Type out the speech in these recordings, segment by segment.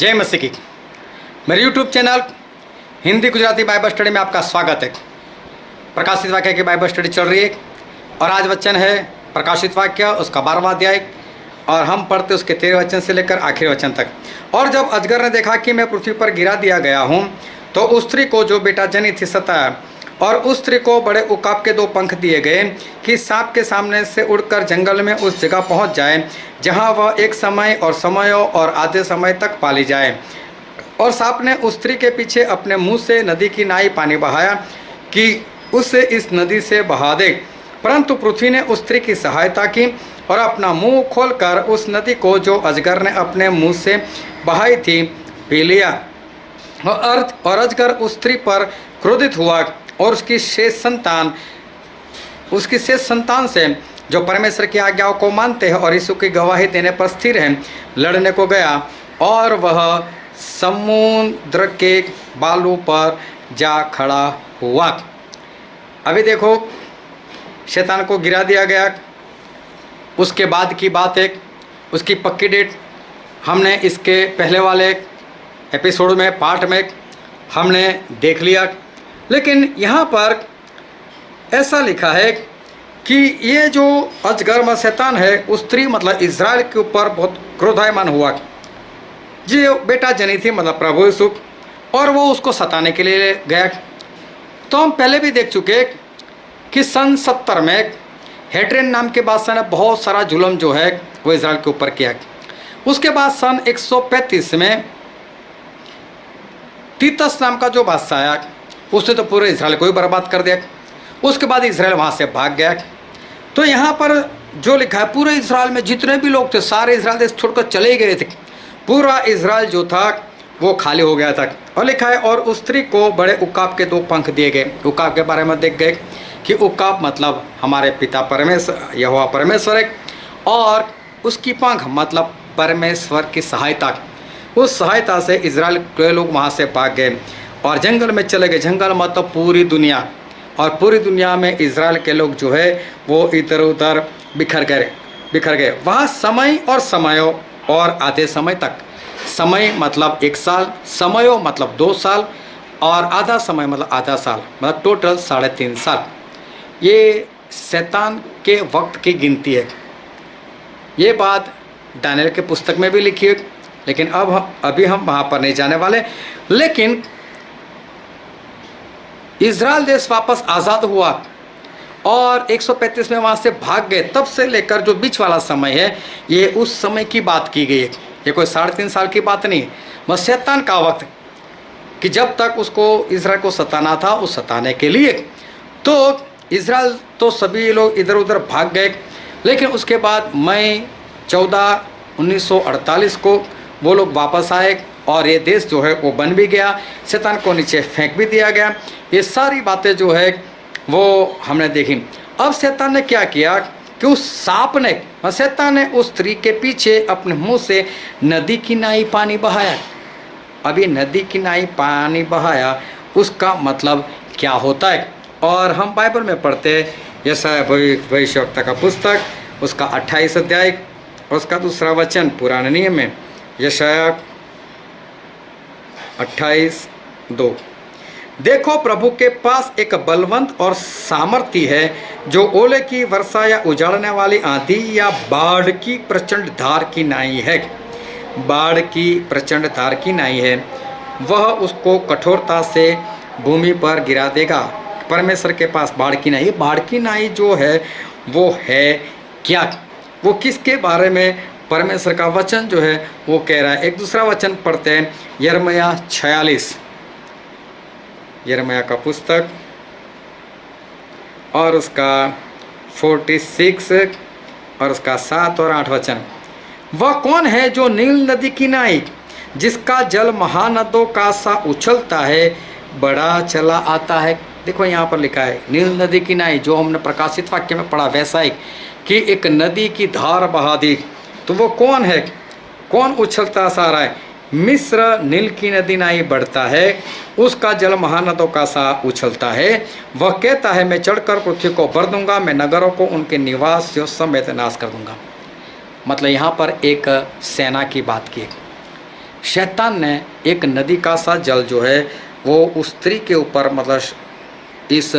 जय मसीह की। मेरे YouTube channel Hindi Gujarati Bible study में आपका स्वागत है। प्रकाशित वाक्य की बाइबल स्टडी चल रही है और आज वचन है प्रकाशित वाक्य उसका 12वां अध्याय और हम पढ़ते उसके 13 वचन से लेकर आखिरी वचन तक। और जब अजगर ने देखा कि मैं पृथ्वी पर गिरा दिया गया हूँ तो उस स्त्री को जो बेटा जनी थी सताया, और उस स्त्री को बड़े उकाब के 2 पंख दिए गए कि सांप के सामने से उड़कर जंगल में उस जगह पहुंच जाए जहां वह एक समय और समयों और आधे समय तक पाली जाए। और सांप ने उस स्त्री के पीछे अपने मुंह से नदी की नाई पानी बहाया कि उसे इस नदी से बहा दे, परंतु पृथ्वी ने उस स्त्री की सहायता की और अपना मुंह खोलकर उस नदी को जो अजगर ने अपने मुंह से बहाई थी पी लिया। और अजगर उस स्त्री पर क्रोधित हुआ और उसकी शेष संतान से जो परमेश्वर की आज्ञाओं को मानते हैं और यीशु की गवाही देने पर स्थिर हैं लड़ने को गया, और वह समुद्र के बालू पर जा खड़ा हुआ। अभी देखो, शैतान को गिरा दिया गया। उसके बाद की बात है, उसकी पक्की डेट हमने इसके पहले वाले एपिसोड में पार्ट में हमने देख लिया। लेकिन यहाँ पर ऐसा लिखा है कि ये जो अजगर शैतान है उस स्त्री मतलब इज़राइल के ऊपर बहुत क्रोधायमान हुआ। जो बेटा जनी थी मतलब प्रभु यीशु, और वो उसको सताने के लिए गया। तो हम पहले भी देख चुके कि सन 70 में हेड्रेन नाम के बादशाह ने बहुत सारा जुल्म जो है वो इज़राइल के ऊपर किया। उसके बाद सन 135 में तीतस नाम का जो बादशाह आया उसने तो पूरे इज़राइल को ही बर्बाद कर दिया। उसके बाद इज़राइल वहाँ से भाग गया। तो यहाँ पर जो लिखा है पूरे इज़राइल में जितने भी लोग थे सारे इज़राइल देश छोड़कर चले गए थे। पूरा इज़राइल जो था वो खाली हो गया था। और लिखा है और उस स्त्री को बड़े उकाब के 2 पंख दिए गए। उकाब के बारे में देख गए कि उकाब मतलब हमारे पिता परमेश्वर यहोवा परमेश्वर है, और उसकी पंख मतलब परमेश्वर की सहायता। उस सहायता से इज़राइल के लोग वहाँ से भाग गए और जंगल में चले गए। जंगल मतलब पूरी दुनिया, और पूरी दुनिया में इज़राइल के लोग जो है वो इधर उधर बिखर गए। वहाँ समय और समयों और आधे समय तक। समय मतलब 1 साल, समयों मतलब 2 साल, और आधा समय मतलब आधा साल, मतलब टोटल 3.5 साल। ये शैतान के वक्त की गिनती है। ये बात दानियल के पुस्तक में भी लिखी है, लेकिन अभी हम वहाँ पर नहीं जाने वाले। लेकिन इज़राइल देश वापस आज़ाद हुआ और 135 में वहाँ से भाग गए। तब से लेकर जो बीच वाला समय है ये उस समय की बात की गई है। ये कोई 3.5 साल की बात नहीं, बस शैतान का वक्त कि जब तक उसको इज़राइल को सताना था उस सताने के लिए। तो इज़राइल तो सभी लोग इधर उधर भाग गए। लेकिन उसके बाद मई 14, 1948 को वो लोग वापस आए और ये देश जो है वो बन भी गया। शैतान को नीचे फेंक भी दिया गया। ये सारी बातें जो है वो हमने देखी। अब शैतान ने क्या किया कि उस सांप ने, शैतान ने उस स्त्री के पीछे अपने मुंह से नदी की नाई पानी बहाया। अभी नदी की नाई पानी बहाया उसका मतलब क्या होता है? और हम बाइबल में पढ़ते हैं यशायाह भविष्यवक्ता का पुस्तक उसका 28 अध्याय और उसका 2 वचन पुराने नियम में यशायाह 28:2। देखो प्रभु के पास एक बलवंत और सामर्थी है जो ओले की वर्षा या उजाड़ने वाली आंधी या बाढ़ की प्रचंड धार की नाई है। बाढ़ की प्रचंड धार की नाई है, वह उसको कठोरता से भूमि पर गिरा देगा। परमेश्वर के पास बाढ़ की नाई। बाढ़ की नाई जो है वो है क्या? वो किसके बारे में परमेश्वर का वचन जो है वो कह रहा है? एक दूसरा वचन पढ़ते हैं यिर्मयाह 46, यिर्मयाह का पुस्तक और उसका 46 और उसका 7 और 8 वचन। वह कौन है जो नील नदी की नाई जिसका जल महानदों का सा उछलता है बड़ा चला आता है। देखो यहाँ पर लिखा है नील नदी की नाई, जो हमने प्रकाशित वाक्य में पढ़ा वैसा ही कि एक नदी की धार बहा दी। तो वो कौन है? कौन उछलता सा रहा है? मिस्र नील की नदी नाई बढ़ता है, उसका जल महानदों का सा उछलता है। वह कहता है मैं चढ़कर पृथ्वी को भर दूंगा, मैं नगरों को उनके निवासियों समेत नाश कर दूंगा। मतलब यहाँ पर एक सेना की बात की। शैतान ने एक नदी का सा जल जो है वो उस स्त्री के ऊपर, मतलब इस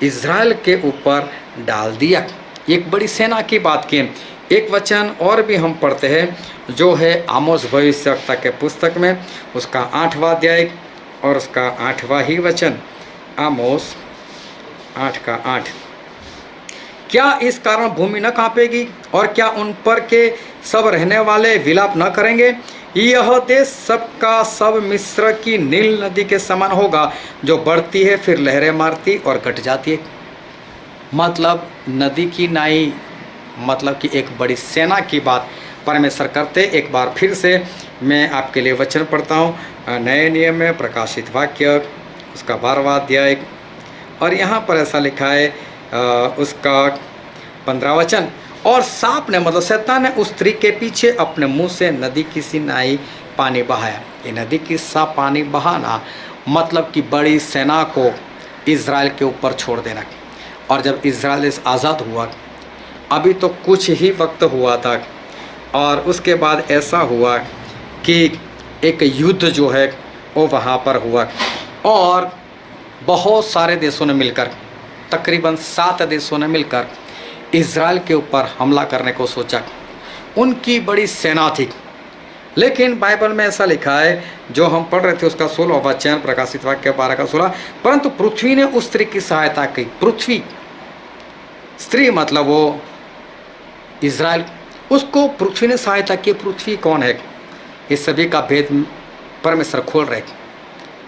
इज़राइल के ऊपर डाल दिया। एक बड़ी सेना की बात की। एक वचन और भी हम पढ़ते हैं जो है आमोस भविष्यवक्ता के पुस्तक में, उसका 8वां अध्याय और उसका 8वां ही वचन। आमोस 8:8। क्या इस कारण भूमि न कांपेगी और क्या उन पर के सब रहने वाले विलाप न करेंगे? यह देश सबका सब मिस्र की नील नदी के समान होगा, जो बढ़ती है फिर लहरें मारती और घट जाती है। मतलब नदी की नाई, मतलब कि एक बड़ी सेना की बात परमेश्वर करते। एक बार फिर से मैं आपके लिए वचन पढ़ता हूँ, नए नियम में प्रकाशित वाक्य उसका 12वां अध्याय, और यहाँ पर ऐसा लिखा है उसका 15 वचन। और सांप ने, मतलब शैतान ने, उस स्त्री के पीछे अपने मुंह से नदी की सी नाई पानी बहाया। ये नदी की सा पानी बहाना मतलब कि बड़ी सेना को इज़राइल के ऊपर छोड़ देना। और जब इज़राइल देश आज़ाद हुआ, अभी तो कुछ ही वक्त हुआ था, और उसके बाद ऐसा हुआ कि एक युद्ध जो है वो वहाँ पर हुआ, और बहुत सारे देशों ने मिलकर, तकरीबन 7 देशों ने मिलकर इज़राइल के ऊपर हमला करने को सोचा। उनकी बड़ी सेना थी, लेकिन बाइबल में ऐसा लिखा है जो हम पढ़ रहे थे उसका 16वां वचन, प्रकाशित वाक्य 12:16, परंतु पृथ्वी ने उस स्त्री की सहायता की। पृथ्वी, स्त्री मतलब वो इज़राइल, उसको पृथ्वी ने सहायता की। पृथ्वी कौन है? इस सभी का भेद परमेश्वर खोल रहे।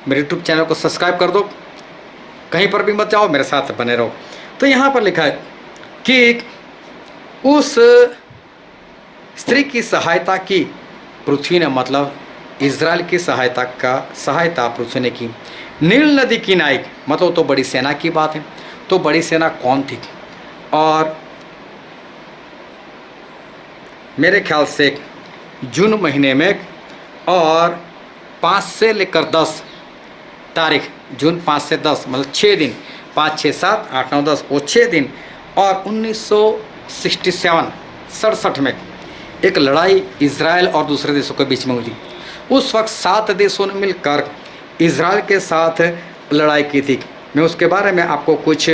मेरे यूट्यूब चैनल को सब्सक्राइब कर दो, कहीं पर भी मत जाओ, मेरे साथ बने रहो। तो यहाँ पर लिखा है कि उस स्त्री की सहायता की पृथ्वी ने, मतलब इज़राइल की सहायता पृथ्वी ने की। नील नदी की नाई, मतलब तो बड़ी सेना की बात है। तो बड़ी सेना कौन थी? और मेरे ख्याल से जून महीने में, और 5 से लेकर 10 तारीख, जून 5 से 10 मतलब 6 दिन, 5, 6, 7, 8, 9, 10 वो 6 दिन। और 1967 में एक लड़ाई इज़राइल और दूसरे देशों के बीच में हुई। उस वक्त 7 देशों ने मिलकर इज़राइल के साथ लड़ाई की थी। मैं उसके बारे में आपको कुछ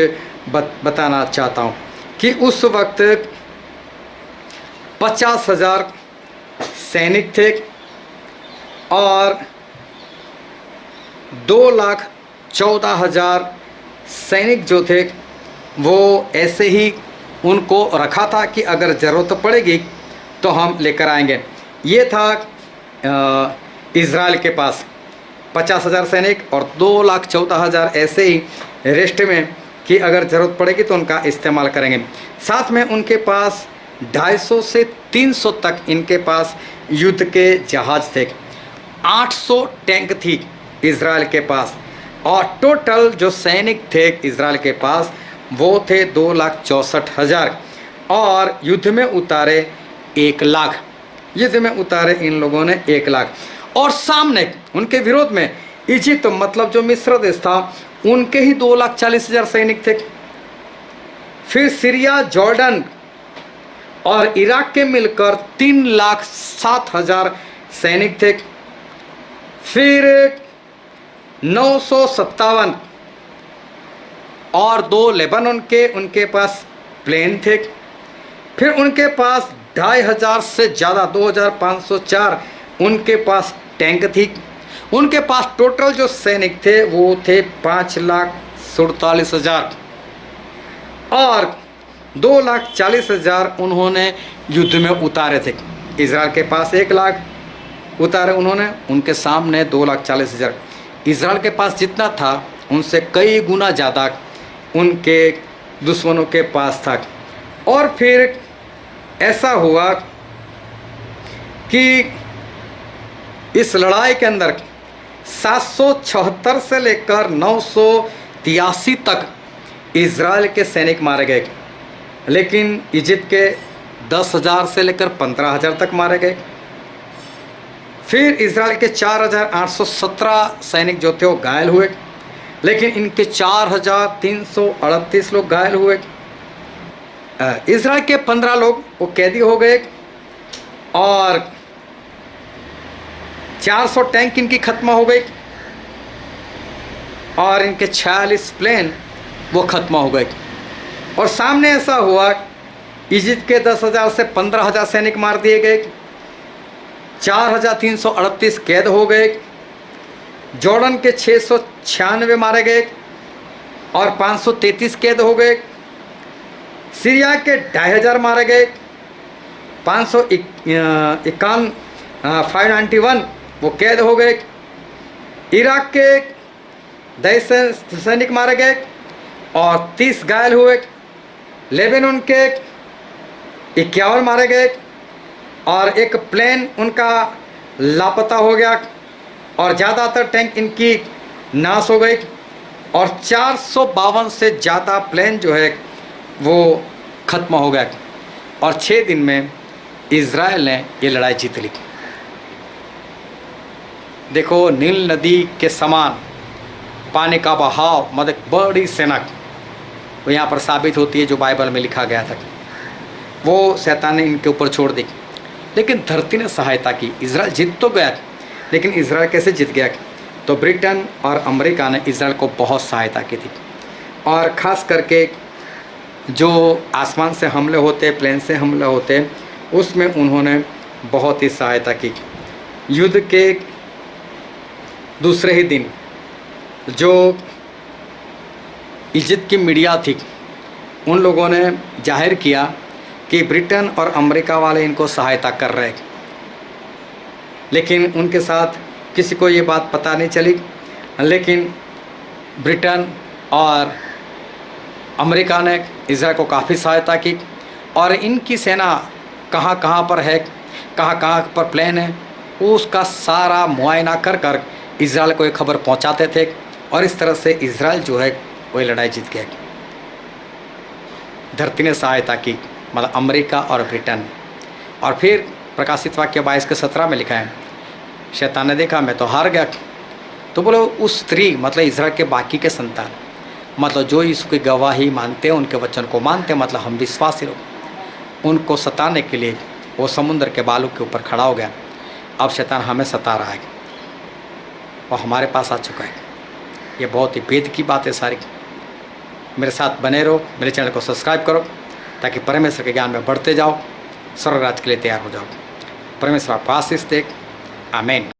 बताना चाहता हूँ कि उस वक्त 50,000 सैनिक थे और 2,14,000 सैनिक जो थे वो ऐसे ही उनको रखा था कि अगर ज़रूरत पड़ेगी तो हम लेकर आएंगे। ये था इज़राइल के पास 50,000 सैनिक और 2,14,000 ऐसे ही रेस्ट में कि अगर ज़रूरत पड़ेगी तो उनका इस्तेमाल करेंगे। साथ में उनके पास 250 से 300 तक इनके पास युद्ध के जहाज़ थे। 800 टैंक थी इज़राइल के पास, और टोटल जो सैनिक थे इज़राइल के पास वो थे 2,64,000, और युद्ध में उतारे 1 लाख। युद्ध में उतारे इन लोगों ने 1 लाख। और सामने उनके विरोध में इजिप्ट, मतलब जो मिस्र देश था, उनके ही 2,40,000 सैनिक थे। फिर सीरिया, जॉर्डन और इराक के मिलकर 3,07,000 सैनिक थे। फिर 957 और 2 लेबनान के उनके पास प्लेन थे। फिर उनके पास 2,500 से ज़्यादा 2,504 उनके पास टैंक थी। उनके पास टोटल जो सैनिक थे वो थे 5,47,000, और 2,40,000 उन्होंने युद्ध में उतारे थे। इज़राइल के पास 1 लाख उतारे उन्होंने, उनके सामने 2,40,000। इज़राइल के पास जितना था उनसे कई गुना ज़्यादा उनके दुश्मनों के पास था। और फिर ऐसा हुआ कि इस लड़ाई के अंदर 776 से लेकर 983 तक इज़राइल के सैनिक मारे गए, लेकिन इजिप्ट के 10,000 से लेकर 15,000 तक मारे गए। फिर इज़राइल के 4,817 सैनिक जो थे वो घायल हुए, लेकिन इनके 4,338 लोग घायल हुए। इज़राइल के 15 लोग वो कैदी हो गए, और 400 टैंक इनकी खत्म हो गई और इनके 46 प्लेन वो खत्म हो गए। और सामने ऐसा हुआ, इजिप्ट के 10,000 से 15,000 सैनिक मार दिए गए, 4,338 कैद हो गए, जॉर्डन के 696 मारे गए और 533 कैद हो गए, सीरिया के 2,500 मारे गए, 591 वो कैद हो गए, इराक के 10 सैनिक मारे गए और 30 घायल हुए, लेबनान के 51 मारे गए और एक प्लेन उनका लापता हो गया और ज़्यादातर टैंक इनकी नाश हो गई और 452 से ज़्यादा प्लेन जो है वो ख़त्म हो गया और 6 दिन में इज़राइल ने ये लड़ाई जीत ली। देखो, नील नदी के समान पानी का बहाव, मतलब बड़ी सेना वो यहाँ पर साबित होती है जो बाइबल में लिखा गया था, वो शैतान ने इनके ऊपर छोड़ दी। लेकिन धरती ने सहायता की। इज़राइल जीत तो गया, लेकिन इज़राइल कैसे जीत गया? तो ब्रिटेन और अमेरिका ने इज़राइल को बहुत सहायता की थी और ख़ास करके जो आसमान से हमले होते, प्लेन से हमले होते, उसमें उन्होंने बहुत ही सहायता की। युद्ध के दूसरे ही दिन जो इजिप्ट की मीडिया थी, उन लोगों ने जाहिर किया कि ब्रिटेन और अमेरिका वाले इनको सहायता कर रहे, लेकिन उनके साथ किसी को ये बात पता नहीं चली। लेकिन ब्रिटेन और अमेरिका ने इज़राइल को काफ़ी सहायता की और इनकी सेना कहाँ कहाँ पर है, कहाँ कहाँ पर प्लेन है, उसका सारा मुआयना कर कर इज़राइल को ये खबर पहुँचाते थे और इस तरह से इज़राइल जो है वही लड़ाई जीत गया। धरती ने सहायता की, मतलब अमेरिका और ब्रिटेन। और फिर प्रकाशित वाक्य 22 के 17 में लिखा है, शैतान ने देखा मैं तो हार गया, तो बोलो उस स्त्री, मतलब इज़राइल के बाकी के संतान, मतलब जो यीशु की गवाही मानते हैं, उनके वचन को मानते हैं, मतलब हम विश्वासी लोग, उनको सताने के लिए वो समुद्र के बालू के ऊपर खड़ा हो गया। अब शैतान हमें सता रहा है और हमारे पास आ चुका है। ये बहुत ही भेद की बात है सारी। मेरे साथ बने रहो, मेरे चैनल को सब्सक्राइब करो ताकि परमेश्वर के ज्ञान में बढ़ते जाओ, स्वर्ग राज्य के लिए तैयार हो जाओ। परमेश्वर आपको आशीष दे। आमीन।